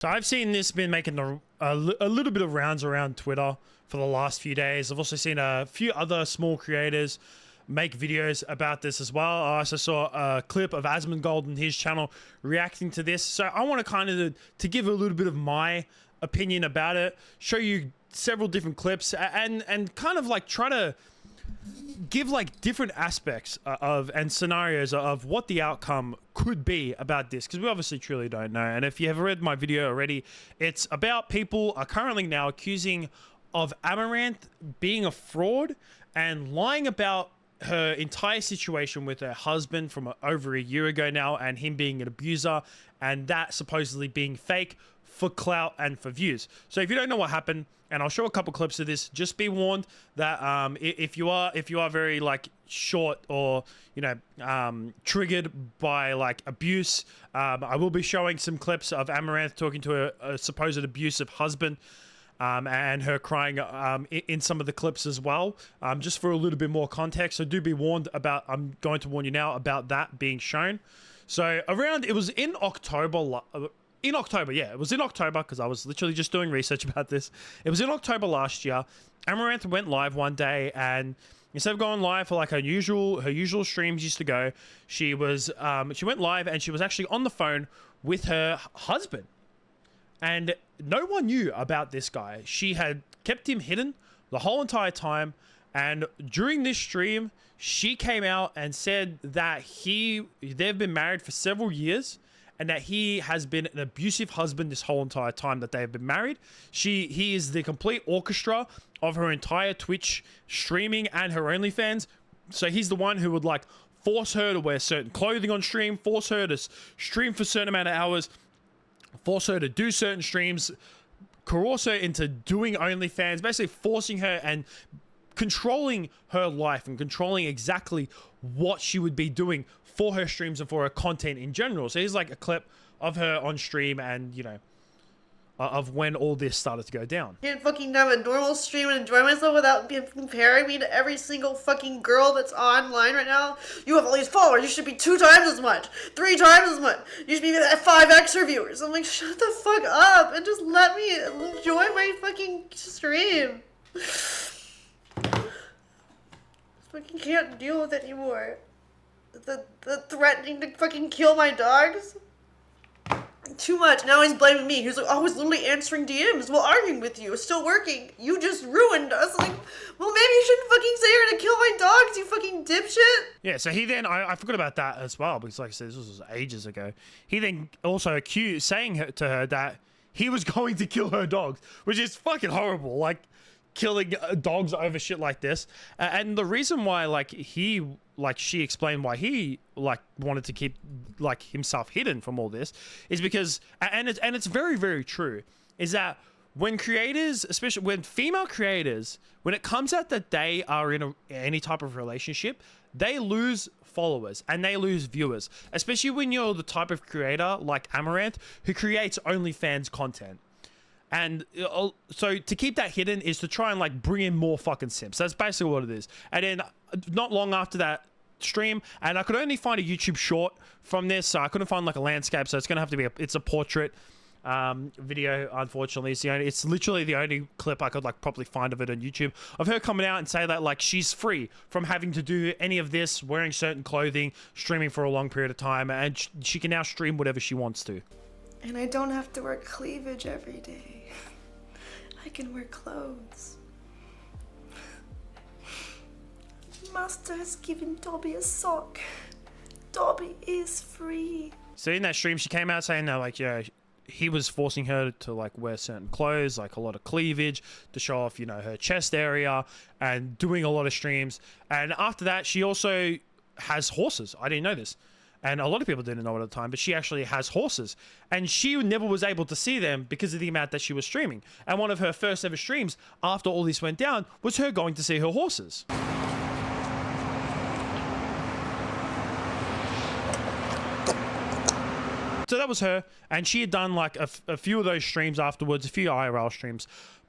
So I've seen this been making a little bit of rounds around Twitter for the last few days. I've also seen a few other small creators make videos about this as well. I also saw a clip of Asmongold on his channel reacting to this. So I want to kind of to give a little bit of my opinion about it, show you several different clips, and kind of like try to give like different aspects of and scenarios of what the outcome could be about this, because we obviously truly don't know. And if you have read my video already, it's about people are currently now accusing of Amouranth being a fraud and lying about her entire situation with her husband from over a year ago now, and him being an abuser, and that supposedly being fake for clout and for views. So if you don't know what happened, and I'll show a couple clips of this, just be warned that if you are very like short or triggered by like abuse, I will be showing some clips of Amouranth talking to a supposed abusive husband, and her crying in some of the clips as well, just for a little bit more context. So do be warned about, I'm going to warn you now about that being shown. So it was in October. Yeah, it was in October, because I was literally just doing research about this. It was in October last year. Amouranth went live one day, and instead of going live for like her usual streams used to go, she went live, and she was actually on the phone with her husband. And no one knew about this guy. She had kept him hidden the whole entire time. And during this stream, she came out and said that they've been married for several years, and that he has been an abusive husband this whole entire time that they have been married. He is the complete orchestra of her entire Twitch streaming and her OnlyFans. So he's the one who would like force her to wear certain clothing on stream, force her to stream for a certain amount of hours, force her to do certain streams, coerce her into doing OnlyFans, basically forcing her and controlling her life and controlling exactly what she would be doing for her streams and for her content in general. So here's like a clip of her on stream, and of when all this started to go down. I can't fucking have a normal stream and enjoy myself without comparing me to every single fucking girl that's online right now. You have all these followers. You should be 2 times as much, 3 times as much. You should be at 5x reviewers. I'm like, shut the fuck up and just let me enjoy my fucking stream. Fucking can't deal with it anymore. The threatening to fucking kill my dogs. Too much. Now he's blaming me. He's like, oh, I was literally answering DMs while arguing with you. It's still working. You just ruined us. Like, well, maybe you shouldn't fucking say you're gonna kill my dogs, you fucking dipshit. Yeah, so he then, I forgot about that as well, because like I said, this was ages ago. He then also saying to her that he was going to kill her dogs, which is fucking horrible. Like, killing dogs over shit like this. And the reason why she explained why he wanted to keep himself hidden from all this is because, and it's very, very true, is that when creators, especially when female creators, when it comes out that they are in any type of relationship, they lose followers and they lose viewers, especially when you're the type of creator like Amouranth who creates OnlyFans content. And so to keep that hidden is to try and like bring in more fucking simps. That's basically what it is. And then not long after that stream, and I could only find a YouTube short from this, so I couldn't find like a landscape, so it's gonna have to be it's a portrait video. Unfortunately, it's literally the only clip I could like properly find of it on YouTube, of her coming out and say that like she's free from having to do any of this, wearing certain clothing, streaming for a long period of time, and she can now stream whatever she wants to. And I don't have to wear cleavage every day. I can wear clothes. Master has given Dobby a sock. Dobby is free. So in that stream, she came out saying that like, yeah, he was forcing her to like wear certain clothes, like a lot of cleavage to show off, her chest area, and doing a lot of streams. And after that, she also has horses. I didn't know this. And a lot of people didn't know it at the time, but she actually has horses. And she never was able to see them because of the amount that she was streaming. And one of her first ever streams after all this went down was her going to see her horses. So that was her. And she had done like a few of those streams afterwards, a few IRL streams.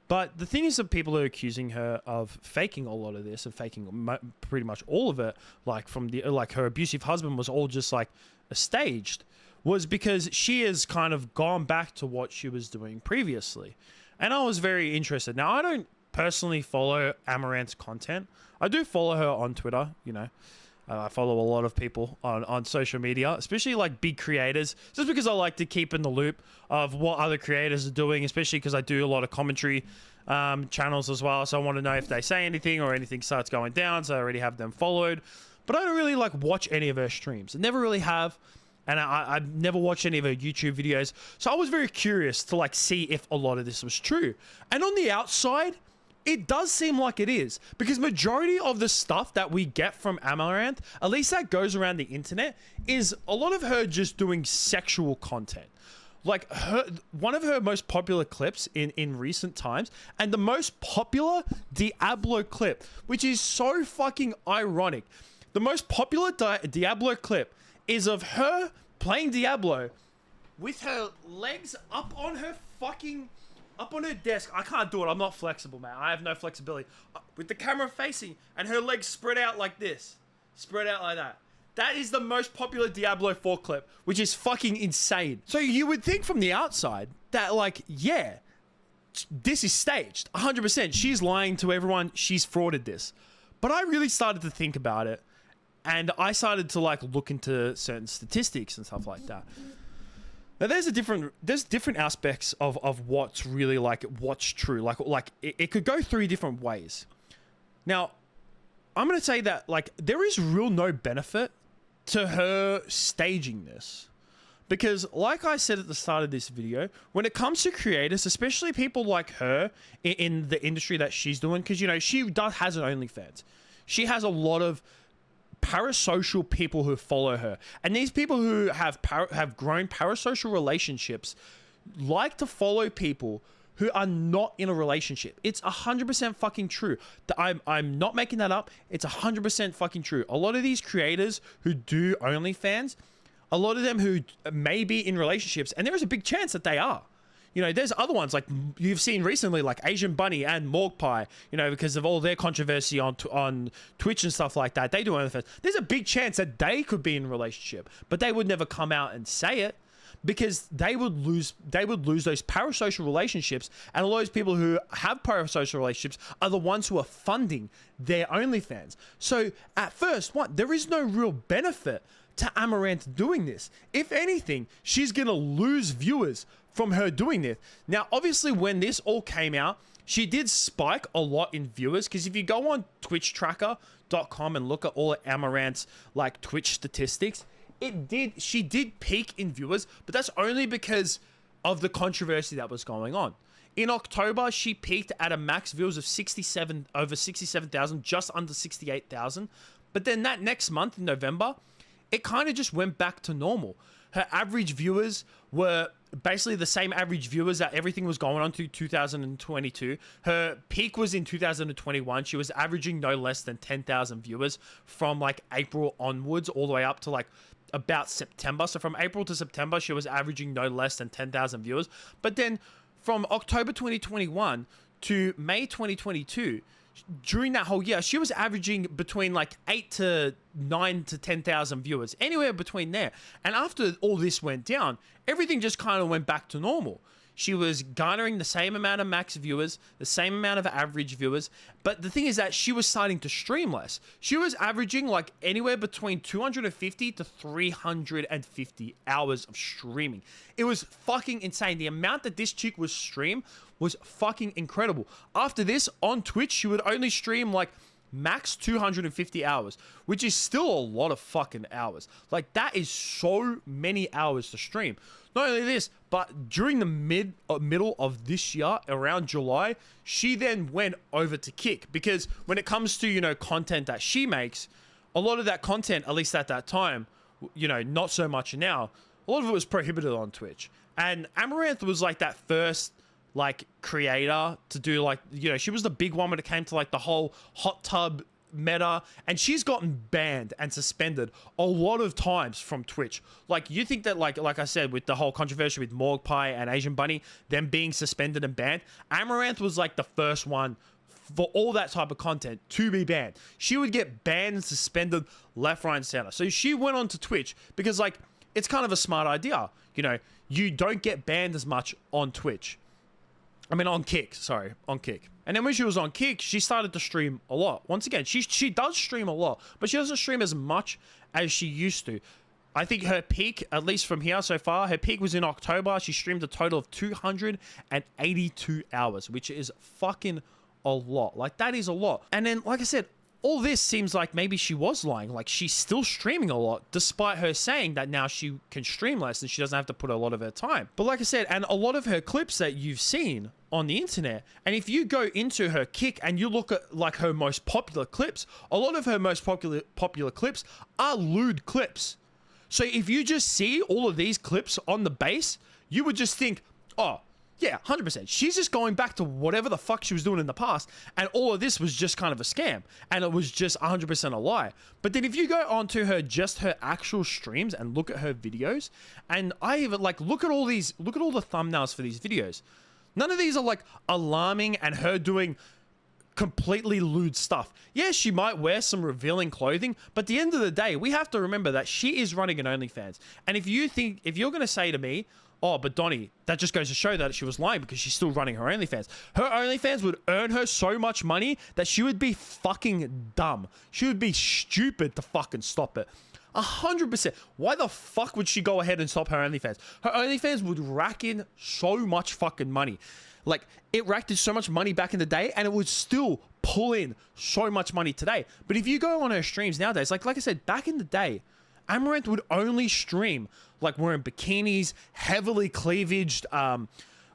But the thing is that people are accusing her of faking a lot of this and faking pretty much all of it. Like her abusive husband was all just like staged. was because she has kind of gone back to what she was doing previously. And I was very interested. Now, I don't personally follow Amouranth's content. I do follow her on Twitter, you know. I follow a lot of people on social media, especially like big creators, just because I like to keep in the loop of what other creators are doing, especially because I do a lot of commentary channels as well. So I want to know if they say anything or anything starts going down. So I already have them followed. But I don't really like watch any of her streams. I never really have. And I've never watched any of her YouTube videos. So I was very curious to like see if a lot of this was true. And on the outside, it does seem like it is, because majority of the stuff that we get from Amouranth, at least that goes around the internet, is a lot of her just doing sexual content. Like one of her most popular clips in recent times, and the most popular Diablo clip, which is so fucking ironic. The most popular Diablo clip is of her playing Diablo with her legs up on her desk. I can't do it. I'm not flexible, man. I have no flexibility. With the camera facing and her legs spread out like this. Spread out like that. That is the most popular Diablo 4 clip, which is fucking insane. So you would think from the outside that, like, yeah, this is staged. 100%. She's lying to everyone. She's frauded this. But I really started to think about it. And I started to, like, look into certain statistics and stuff like that. Now, there's different aspects of what's really, like, what's true. Like it could go three different ways. Now, I'm going to say that, like, there is real no benefit to her staging this. Because, like I said at the start of this video, when it comes to creators, especially people like her in the industry that she's doing, because, you know, she has an OnlyFans. She has a lot of parasocial people who follow her, and these people who have grown parasocial relationships like to follow people who are not in a relationship. It's 100% fucking true. I'm not making that up. It's 100% fucking true. A lot of these creators who do OnlyFans, a lot of them who may be in relationships, and there is a big chance that they are. You know, there's other ones like you've seen recently, like Asian Bunny and Morgpie, you know, because of all their controversy on Twitch and stuff like that. They do OnlyFans. There's a big chance that they could be in a relationship, but they would never come out and say it because they would lose those parasocial relationships. And a lot of those people who have parasocial relationships are the ones who are funding their OnlyFans. So at first, there is no real benefit to Amouranth doing this. If anything, she's going to lose viewers from her doing this. Now, obviously, when this all came out, she did spike a lot in viewers, because if you go on twitchtracker.com and look at all of Amouranth's like Twitch statistics, she did peak in viewers, but that's only because of the controversy that was going on. In October, she peaked at a max views of over 67,000, just under 68,000. But then that next month in November, it kind of just went back to normal. Her average viewers were basically the same average viewers that everything was going on to 2022. Her peak was in 2021. She was averaging no less than 10,000 viewers from like April onwards, all the way up to like about September. So from April to September, she was averaging no less than 10,000 viewers. But then from October 2021 to May 2022, during that whole year, she was averaging between like 8 to 9 to 10,000 viewers, anywhere between there. And after all this went down, everything just kind of went back to normal. She was garnering the same amount of max viewers, the same amount of average viewers. But the thing is that she was starting to stream less. She was averaging like anywhere between 250 to 350 hours of streaming. It was fucking insane. The amount that this chick was stream was fucking incredible. After this, on Twitch, she would only stream like max 250 hours, which is still a lot of fucking hours. Like, that is so many hours to stream. Not only this, but during the middle of this year, around July, she then went over to Kick, because when it comes to, you know, content that she makes, a lot of that content, at least at that time, you know, not so much now, a lot of it was prohibited on Twitch. And Amouranth was like that first like creator to do, like, you know, she was the big one when it came to like the whole hot tub meta, and she's gotten banned and suspended a lot of times from Twitch. Like, you think that like I said, with the whole controversy with Morgpie and Asian Bunny, them being suspended and banned, Amouranth was like the first one for all that type of content to be banned. She would get banned and suspended left, right, and center. So she went on to Twitch because, like, it's kind of a smart idea. You know, you don't get banned as much on Twitch. I mean, on Kick, sorry, on Kick. And then when she was on Kick, she started to stream a lot. Once again, she does stream a lot, but she doesn't stream as much as she used to. I think her peak, at least from here so far, her peak was in October. She streamed a total of 282 hours, which is fucking a lot. Like, that is a lot. And then, like I said, all this seems like maybe she was lying. Like, she's still streaming a lot, despite her saying that now she can stream less and she doesn't have to put a lot of her time. But like I said, and a lot of her clips that you've seen on the internet, and if you go into her Kick and you look at like her most popular clips, a lot of her most popular clips are lewd clips. So if you just see all of these clips on the base, you would just think, oh, yeah, 100%. She's just going back to whatever the fuck she was doing in the past, and all of this was just kind of a scam, and it was just 100% a lie. But then if you go onto her actual streams and look at her videos, and I even like look at all the thumbnails for these videos. None of these are like alarming and her doing completely lewd stuff. Yeah, she might wear some revealing clothing, but at the end of the day, we have to remember that she is running an OnlyFans. And if you're going to say to me, oh, but Donnie, that just goes to show that she was lying because she's still running her OnlyFans. Her OnlyFans would earn her so much money that she would be fucking dumb. She would be stupid to fucking stop it. 100%. Why the fuck would she go ahead and stop her OnlyFans? Her OnlyFans would rack in so much fucking money. Like, it racked in so much money back in the day, and it would still pull in so much money today. But if you go on her streams nowadays, like I said, back in the day, Amouranth would only stream like wearing bikinis, heavily cleavaged,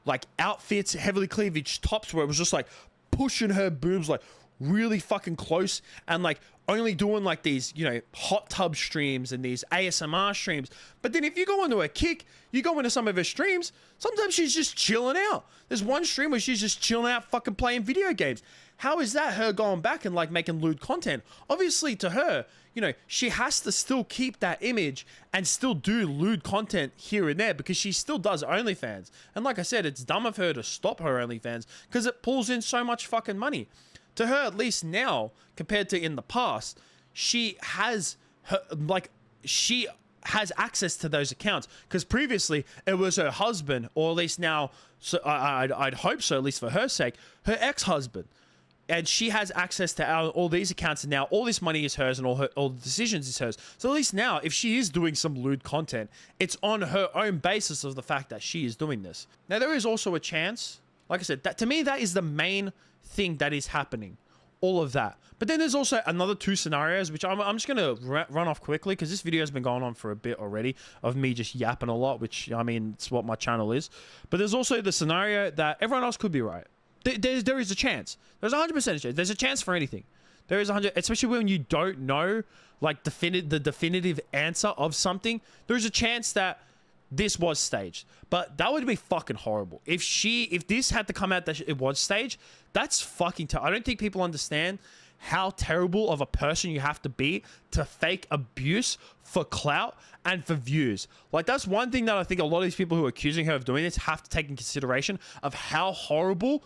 like outfits, heavily cleavaged tops, where it was just like pushing her boobs like really fucking close, and like only doing like these, you know, hot tub streams and these ASMR streams. But then if you go into a Kick, you go into some of her streams, sometimes she's just chilling out. There's one stream where she's just chilling out fucking playing video games. How is that her going back and like making lewd content? Obviously to her, you know, she has to still keep that image and still do lewd content here and there because she still does OnlyFans. And like I said, it's dumb of her to stop her OnlyFans because it pulls in so much fucking money. To her, at least now, compared to in the past, she has access to those accounts, because previously it was her husband, or at least now, so I'd hope so, at least for her sake, her ex-husband. And she has access to all these accounts, and now all this money is hers, and all the decisions is hers. So at least now, if she is doing some lewd content, it's on her own basis of the fact that she is doing this. Now, there is also a chance, like I said, that to me, that is the main thing that is happening, all of that. But then there's also another two scenarios, which I'm just going to run off quickly, because this video has been going on for a bit already of me just yapping a lot, which, I mean, it's what my channel is. But there's also the scenario that everyone else could be right. There is a chance. There's 100% a chance. There's a chance for anything. There is 100, especially when you don't know like the definitive answer of something. There's a chance that this was staged, but that would be fucking horrible. If this had to come out that it was staged, that's fucking I don't think people understand how terrible of a person you have to be to fake abuse for clout and for views. Like, that's one thing that I think a lot of these people who are accusing her of doing this have to take in consideration of how horrible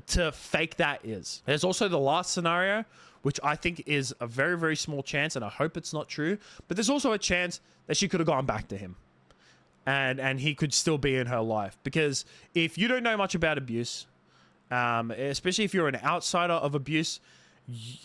to fake that is. There's also the last scenario, which I think is a very, very small chance, and I hope it's not true, but there's also a chance that she could have gone back to him and he could still be in her life. Because if you don't know much about abuse, especially if you're an outsider of abuse,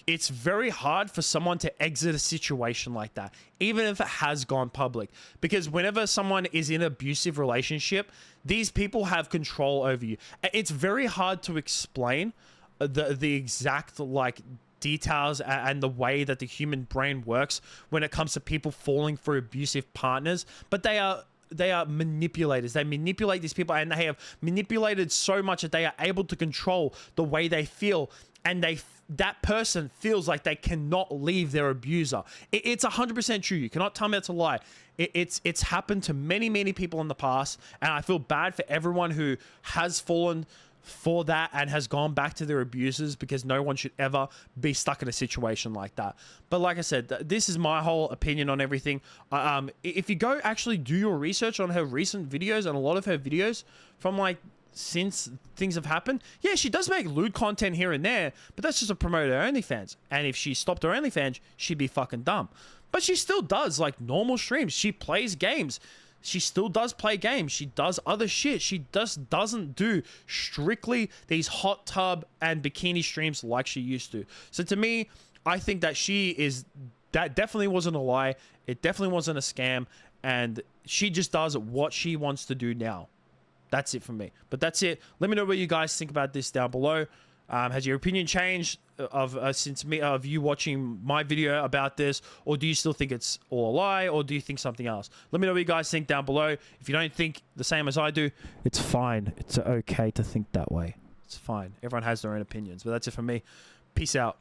it's very hard for someone to exit a situation like that, even if it has gone public. Because whenever someone is in an abusive relationship, these people have control over you. It's very hard to explain the exact like details and the way that the human brain works when it comes to people falling for abusive partners, but they are manipulators. They manipulate these people, and they have manipulated so much that they are able to control the way they feel, and that person feels like they cannot leave their abuser. It's 100% true. You cannot tell me that's a lie. It's happened to many, many people in the past, and I feel bad for everyone who has fallen for that and has gone back to their abusers, because no one should ever be stuck in a situation like that. But like I said, this is my whole opinion on everything. If you go actually do your research on her recent videos, and a lot of her videos from like since things have happened, yeah, she does make lewd content here and there, but that's just to promote her OnlyFans. And if she stopped her OnlyFans, she'd be fucking dumb. But she still does like normal streams. She plays games. She still does play games. She does other shit. She just doesn't do strictly these hot tub and bikini streams like she used to. So to me, I think that that definitely wasn't a lie. It definitely wasn't a scam. And she just does what she wants to do now. That's it for me. But that's it. Let me know what you guys think about this down below. Has your opinion changed since you watching my video about this, or do you still think it's all a lie, or do you think something else? Let me know what you guys think down below. If you don't think the same as I do, it's fine. It's okay to think that way. It's fine. Everyone has their own opinions. But that's it for me. Peace out.